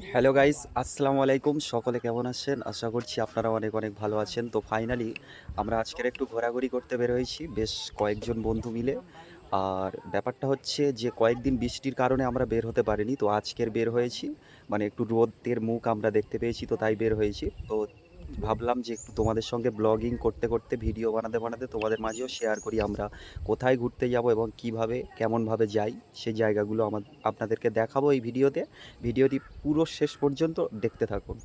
Hello guys, আসসালামু আলাইকুম। সকলে কেমন আছেন? আশা করছি আপনারা অনেক অনেক ভালো আছেন। তো ফাইনালি আমরা আজকের একটু ঘোরাঘুরি করতে বের হয়েছি বেশ কয়েকজন বন্ধু মিলে। আর ব্যাপারটা হচ্ছে যে কয়েকদিন বৃষ্টির কারণে আমরা বের হতে পারিনি। তো আজকের বের হয়েছি। মানে একটু রোদের মুখ আমরা দেখতে পেয়েছি, তো তাই বের হয়েছি। তো ভাবলাম যে একটু তোমাদের সঙ্গে ব্লগিং করতে করতে ভিডিও বানাতে বানাতে তোমাদের মাঝেও শেয়ার করি আমরা কোথায় ঘুরতে যাব এবং কিভাবে কেমনভাবে যাই সেই জায়গাগুলো আপনাদেরকে দেখাবো এই ভিডিওতে। ভিডিওটি পুরো শেষ পর্যন্ত দেখতে থাকুন।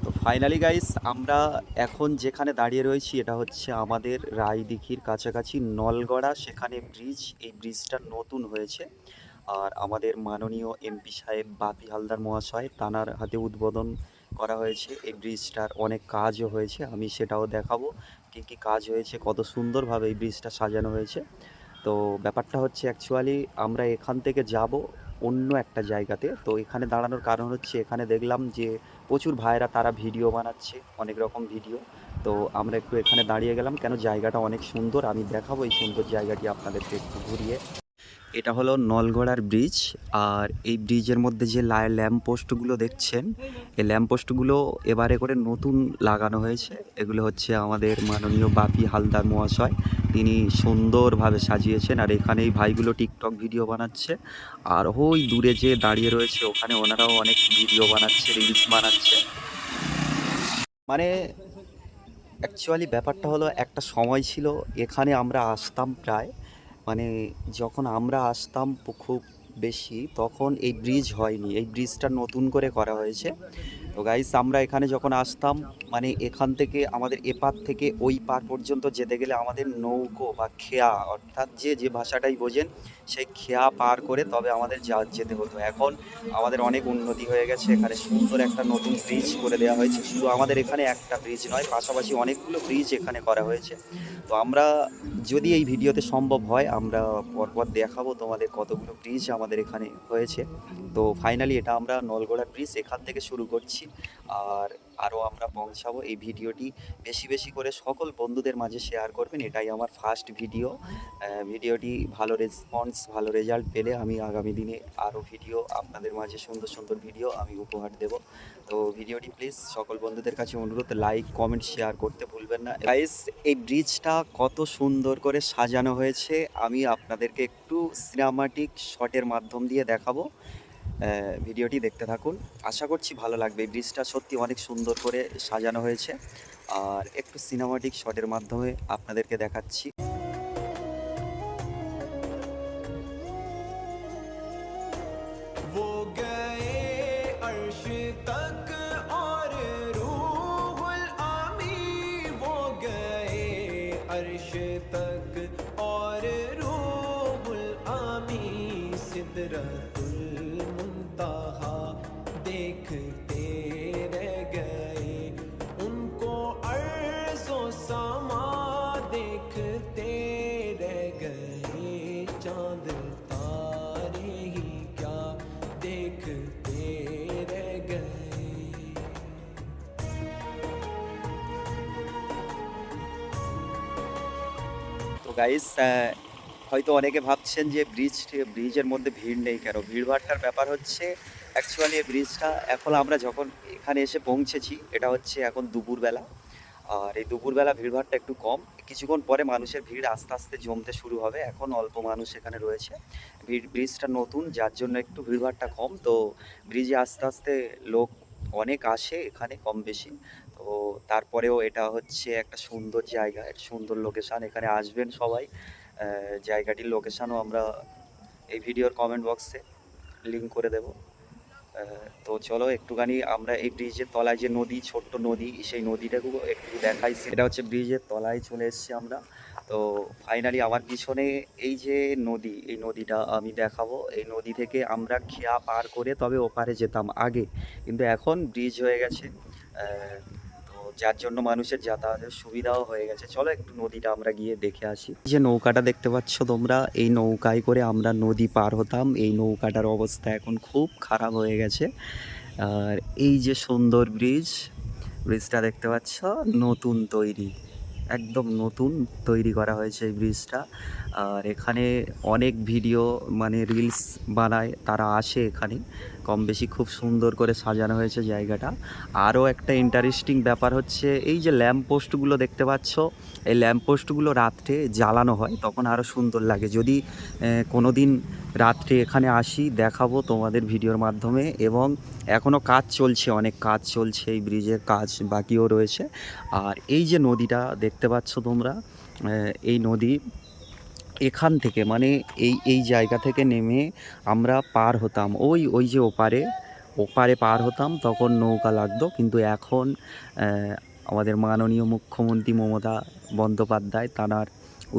তো ফাইনালি গাইস, আমরা এখন যেখানে দাঁড়িয়ে রয়েছি এটা হচ্ছে আমাদের রায়দিঘির কাছাকাছি নলগড়া, সেখানে ব্রিজ। এই ব্রিজটা নতুন হয়েছে আর আমাদের মাননীয় এমপি সাহেব বাপি হালদার মহাশয় তানার হাতে উদ্বোধন করা হয়েছে। এই ব্রিজটার অনেক কাজও হয়েছে, আমি সেটাও দেখাবো কী কী কাজ হয়েছে, কত সুন্দরভাবে এই ব্রিজটা সাজানো হয়েছে। তো ব্যাপারটা হচ্ছে অ্যাকচুয়ালি আমরা এখান থেকে যাব অন্য একটা জায়গাতে। তো এখানে দাঁড়ানোর কারণ হচ্ছে এখানে দেখলাম যে প্রচুর ভাইরা তারা ভিডিও বানাচ্ছে, অনেক রকম ভিডিও। তো আমরা একটু এখানে দাঁড়িয়ে গেলাম, কেন জায়গাটা অনেক সুন্দর, আমি দেখাবো এই সুন্দর জায়গাটি আপনাদেরকে একটু ঘুরিয়ে। এটা হলো নলগড়ার ব্রিজ। আর এই ব্রিজের মধ্যে যে ল্যাম্প পোস্টগুলো দেখছেন, এই ল্যাম্প পোস্টগুলো এবারে করে নতুন লাগানো হয়েছে। এগুলো হচ্ছে আমাদের মাননীয় বাপি হালদার মহাশয়, তিনি সুন্দরভাবে সাজিয়েছেন। আর এখানে এই ভাইগুলো টিকটক ভিডিও বানাচ্ছে। আর ওই দূরে যে দাঁড়িয়ে রয়েছে ওখানে ওনারাও অনেক ভিডিও বানাচ্ছে, রিলস বানাচ্ছে। মানে অ্যাকচুয়ালি ব্যাপারটা হলো একটা সময় ছিল এখানে আমরা আসতাম প্রায়, মানে যখন আমরা আসতাম খুব বেশি, তখন এই ব্রিজ হয়নি, এই ব্রিজটা নতুন করে করা হয়েছে। তো গাইস, আমরা এখানে যখন আসতাম, মানে এখান থেকে আমাদের এপার থেকে ওই পার পর্যন্ত যেতে গেলে আমাদের নৌকো বা খেয়া, অর্থাৎ যে যে ভাষাটাই বোঝেন সেই খেয়া পার করে তবে আমাদের যেতে হতো। এখন আমাদের অনেক উন্নতি হয়ে গেছে, এখানে সুন্দর একটা নতুন ব্রিজ করে দেওয়া হয়েছে। শুধু আমাদের এখানে একটা ব্রিজ নয়, পাশাপাশি অনেকগুলো ব্রিজ এখানে করা হয়েছে। তো আমরা, যদি এই ভিডিওতে সম্ভব হয়, আমরা পরপর দেখাবো তোমাদের কতগুলো ব্রিজ আমাদের এখানে হয়েছে। তো ফাইনালি এটা আমরা নলগড়া ব্রিজ এখান থেকে শুরু করছি। আর আরও আমরা পৌঁছাবো। এই ভিডিওটি বেশি বেশি করে সকল বন্ধুদের মাঝে শেয়ার করবেন, এটাই আমার ফার্স্ট ভিডিও। ভিডিওটি ভালো রেসপন্স, ভালো রেজাল্ট পেলে আমি আগামী দিনে আরও ভিডিও আপনাদের মাঝে, সুন্দর সুন্দর ভিডিও আমি উপহার দেব। তো ভিডিওটি প্লিজ সকল বন্ধুদের কাছে অনুরোধ, লাইক কমেন্ট শেয়ার করতে ভুলবেন না গাইস। এই ব্রিজটা কত সুন্দর করে সাজানো হয়েছে আমি আপনাদেরকে একটু সিনেমাটিক শটের মাধ্যম দিয়ে দেখাবো। ভিডিওটি দেখতে থাকুন, আশা করছি ভালো লাগবে। এই ব্রিজটা সত্যি অনেক সুন্দর করে সাজানো হয়েছে, আর একটু সিনেমাটিক শটের মাধ্যমে আপনাদেরকে দেখাচ্ছি। वो गए अर्श तक और रूहुल आमी वो गए अर्श तक और रूहुल आमी सिदरतुल मुंतहा देखते रह गए उनको अर्ज़ो समा देखते रह गए चांद तारे ही क्या देखते रह गए। তো গাইস, হয়তো অনেকে ভাবছেন যে ব্রিজের মধ্যে ভিড় নেই কেন। ভিড়ভাট্টার ব্যাপার হচ্ছে অ্যাকচুয়ালি এই ব্রিজটা এখন আমরা যখন এখানে এসে পৌঁছেছি, এটা হচ্ছে এখন দুপুরবেলা। আর এই দুপুরবেলা ভিড়ভাট্টা একটু কম, কিছুক্ষণ পরে মানুষের ভিড় আস্তে আস্তে জমতে শুরু হবে। এখন অল্প মানুষ এখানে রয়েছে, ব্রিজটা নতুন যার জন্য একটু ভিড়ভাট্টা কম। তো ব্রিজে আস্তে আস্তে লোক অনেক আসে এখানে, কম বেশি। তো তারপরেও এটা হচ্ছে একটা সুন্দর জায়গা, একটা সুন্দর লোকেশান, এখানে আসবেন সবাই। জায়গাটির লোকেশানও আমরা এই ভিডিওর কমেন্ট বক্সে লিঙ্ক করে দেব। তো চলো একটুখানি আমরা এই ব্রিজের তলায় যে নদী, ছোট্ট নদী, সেই নদীটাকেও একটু দেখাই। এটা হচ্ছে ব্রিজের তলায় চলে এসেছি আমরা। তো ফাইনালি আমার পিছনে এই যে নদী, এই নদীটা আমি দেখাবো। এই নদী থেকে আমরা খেয়া পার করে তবে ওপারে যেতাম আগে, কিন্তু এখন ব্রিজ হয়ে গেছে। তো যার জন্য মানুষের যাতায়াতের সুবিধাও হয়ে গেছে। চলো একটু নদীটা আমরা গিয়ে দেখে আসি। যে নৌকাটা দেখতে পাচ্ছ তোমরা, এই নৌকায় করে আমরা নদী পার হতাম। এই নৌকাটার অবস্থা এখন খুব খারাপ হয়ে গেছে। আর এই যে সুন্দর ব্রিজটা দেখতে পাচ্ছ, নতুন তৈরি। একদম নতুন তৈরি করা হয়েছে এই ব্রিজটা। আর এখানে অনেক ভিডিও মানে রিলস বানায়, তারা আসে এখানে। কম বেশি খুব সুন্দর করে সাজানো হয়েছে জায়গাটা। আরও একটা ইন্টারেস্টিং ব্যাপার হচ্ছে এই যে ল্যাম্প পোস্টগুলো দেখতে পাচ্ছ, এই ল্যাম্প পোস্টগুলো রাত্রে জ্বালানো হয়, তখন আরও সুন্দর লাগে। যদি কোনো দিন রাত্রে এখানে আসি দেখাবো তোমাদের ভিডিওর মাধ্যমে। এবং এখনও কাজ চলছে, অনেক কাজ চলছে, এই ব্রিজের কাজ বাকিও রয়েছে। আর এই যে নদীটা দেখতে পাচ্ছ তোমরা, এই নদী এখান থেকে মানে এই জায়গা থেকে নেমে আমরা পার হতাম ওই ওই যে ওপারে ওপারে পার হতাম, তখন নৌকা লাগতো। কিন্তু এখন আমাদের মাননীয় মুখ্যমন্ত্রী মমতা বন্দ্যোপাধ্যায় তাঁর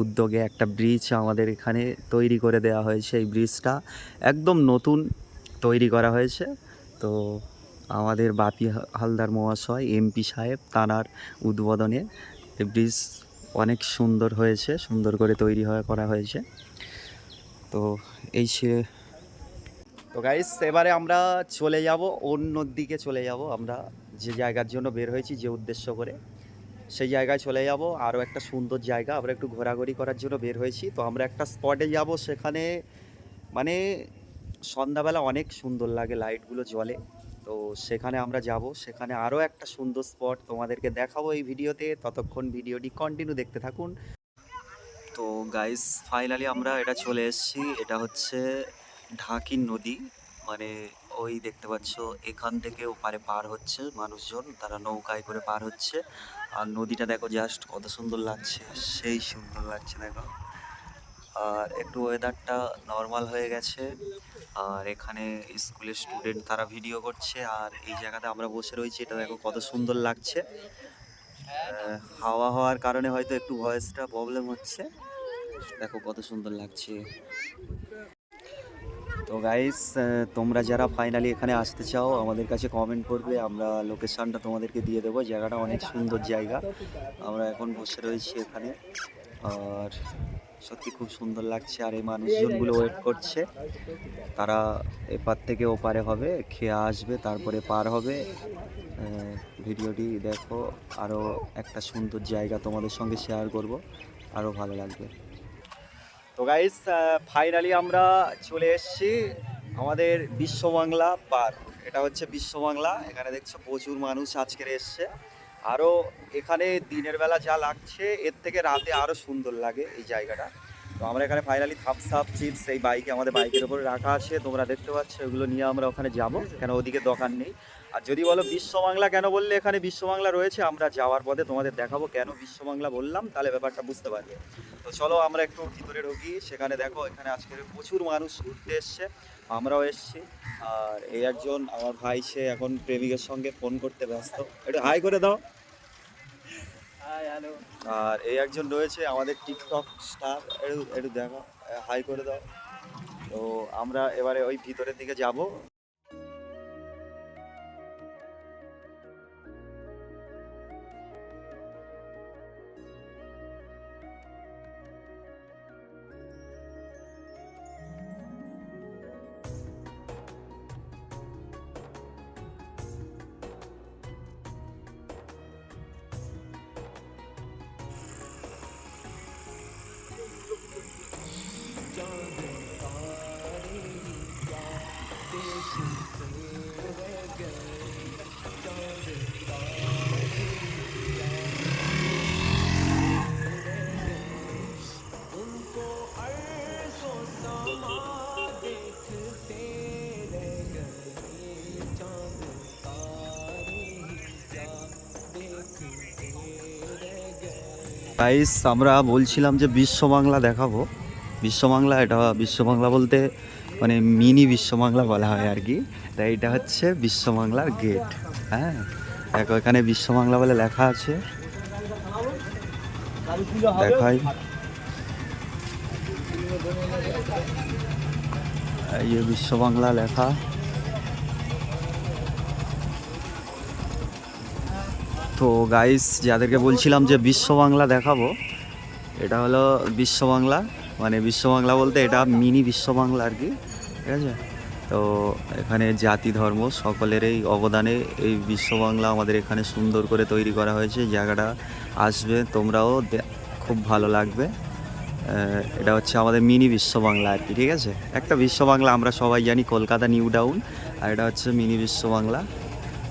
উদ্যোগে একটা ব্রিজ আমাদের এখানে তৈরি করে দেওয়া হয়েছে। এই ব্রিজটা একদম নতুন তৈরি করা হয়েছে। তো আমাদের বাপি হালদার মহাশয় এমপি সাহেব তাঁর উদ্বোধনে এই ব্রিজ অনেক সুন্দর হয়েছে, সুন্দর করে তৈরি করা হয়েছে। তো এই সে তো গাইস, এবারে আমরা চলে যাব অন্য দিকে, চলে যাব আমরা যে জায়গার জন্য বের হয়েছি, যে উদ্দেশ্য করে সেই জায়গায় চলে যাব। আরও একটা সুন্দর জায়গা, আমরা একটু ঘোরাঘুরি করার জন্য বের হয়েছি। তো আমরা একটা স্পটে যাব, সেখানে মানে সন্ধ্যাবেলা অনেক সুন্দর লাগে, লাইটগুলো জ্বলে। তো সেখানে আমরা যাব, সেখানে আরও একটা সুন্দর স্পট তোমাদেরকে দেখাবো এই ভিডিওতে। ততক্ষণ ভিডিওটি কন্টিনিউ দেখতে থাকুন। তো গাইস, ফাইনালি আমরা এটা চলে এসেছি। এটা হচ্ছে ঢাকির নদী, মানে ওই দেখতে পাচ্ছ এখান থেকে ওপারে পার হচ্ছে মানুষজন, তারা নৌকায় করে পার হচ্ছে। আর নদীটা দেখো জাস্ট কত সুন্দর লাগছে, সেই সুন্দর লাগছে দেখো। আর একটু ওয়েদারটা নর্মাল হয়ে গেছে। আর এখানে স্কুলের স্টুডেন্ট তারা ভিডিও করছে, আর এই জায়গাতে আমরা বসে রয়েছি, এটা দেখো কত সুন্দর লাগছে। হাওয়া হওয়ার কারণে হয়তো একটু ভয়েসটা প্রবলেম হচ্ছে, দেখো কত সুন্দর লাগছে। তো গাইস, তোমরা যারা ফাইনালি এখানে আসতে চাও আমাদের কাছে কমেন্ট করবে, আমরা লোকেশানটা তোমাদেরকে দিয়ে দেবো। জায়গাটা অনেক সুন্দর জায়গা, আমরা এখন বসে রয়েছি এখানে। আর সত্যি খুব সুন্দর লাগছে। আর এই মানুষজনগুলো ওয়েট করছে, তারা এপার থেকে ওপারে হবে, খেয়ে আসবে, তারপরে পার হবে। ভিডিওটি দেখো, আরও একটা সুন্দর জায়গা তোমাদের সঙ্গে শেয়ার করব, আরও ভালো লাগবে। তো গাইস, ফাইনালি আমরা চলে এসেছি আমাদের বিশ্ববাংলা পার্ক। এটা হচ্ছে বিশ্ববাংলা, এখানে দেখছো প্রচুর মানুষ আজকের এসছে। আরও এখানে দিনের বেলা যা লাগছে এর থেকে রাতে আরও সুন্দর লাগে এই জায়গাটা। তো আমরা এখানে ফাইনালি থামস আপ চিপস এই বাইকে, আমাদের বাইকের উপরে রাখা আছে, তোমরা দেখতে পাচ্ছ। এগুলো নিয়ে আমরা ওখানে যাব, কেন ওদিকে দোকান নেই। আর যদি বলো বিশ্ববাংলা কেন বললে, এখানে বিশ্ববাংলা রয়েছে, আমরা যাওয়ার পথে তোমাদের দেখাবো কেন বিশ্ববাংলা বললাম, তাহলে ব্যাপারটা বুঝতে পারবে। তো চলো আমরা একটু ভিতরে ঢুকি। সেখানে দেখো এখানে আজকে প্রচুর মানুষ ঘুরতে এসছে, আমরাও এসছি। আর এই একজন আমার ভাই, সে এখন প্রেমিকের সঙ্গে ফোন করতে ব্যস্ত, একটু হাই করে দাও। আর এই একজন রয়েছে আমাদের টিকটক স্টার, একটু একটু দেখো, হাই করে দাও। তো আমরা এবারে ওই ভিতরের দিকে যাব। গাইস, আমরা বলছিলাম যে বিশ্ববাংলা দেখাবো। বিশ্ববাংলা, এটা বিশ্ববাংলা বলতে মানে মিনি বিশ্ববাংলা বলা হয় আর কি। তাই এটা হচ্ছে বিশ্ববাংলার গেট। হ্যাঁ দেখো, এখানে বিশ্ববাংলা বলে লেখা আছে, দেখাই। এই যে বিশ্ববাংলা লেখা। তো গাইস, যাদেরকে বলছিলাম যে বিশ্ববাংলা দেখাবো, এটা হলো বিশ্ববাংলা। মানে বিশ্ববাংলা বলতে এটা মিনি বিশ্ববাংলা আর কি, ঠিক আছে। তো এখানে জাতি ধর্ম সকলেরই অবদানে এই বিশ্ববাংলা আমাদের এখানে সুন্দর করে তৈরি করা হয়েছে। জায়গাটা আসবে তোমরাও, খুব ভালো লাগবে। এটা হচ্ছে আমাদের মিনি বিশ্ববাংলা আর কি, ঠিক আছে। একটা বিশ্ববাংলা আমরা সবাই জানি কলকাতা নিউ টাউন, আর এটা হচ্ছে মিনি বিশ্ববাংলা।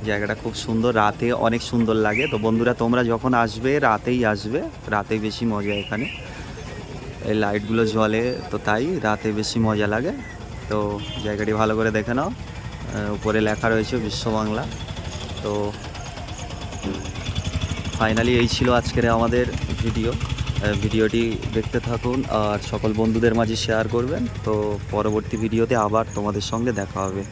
জায়গাটা খুব সুন্দর, রাতে অনেক সুন্দর লাগে। তো বন্ধুরা তোমরা যখন আসবে রাতেই আসবে, রাতে বেশি মজা এখানে, এই লাইটগুলো জ্বলে তো তাই রাতে বেশি মজা লাগে। তো জায়গাটি ভালো করে দেখে নাও, উপরে লেখা রয়েছে বিশ্ববাংলা। তো ফাইনালি এই ছিল আজকের আমাদের ভিডিওটি দেখতে থাকুন আর সকল বন্ধুদের মাঝে শেয়ার করবেন। তো পরবর্তী ভিডিওতে আবার তোমাদের সঙ্গে দেখা হবে।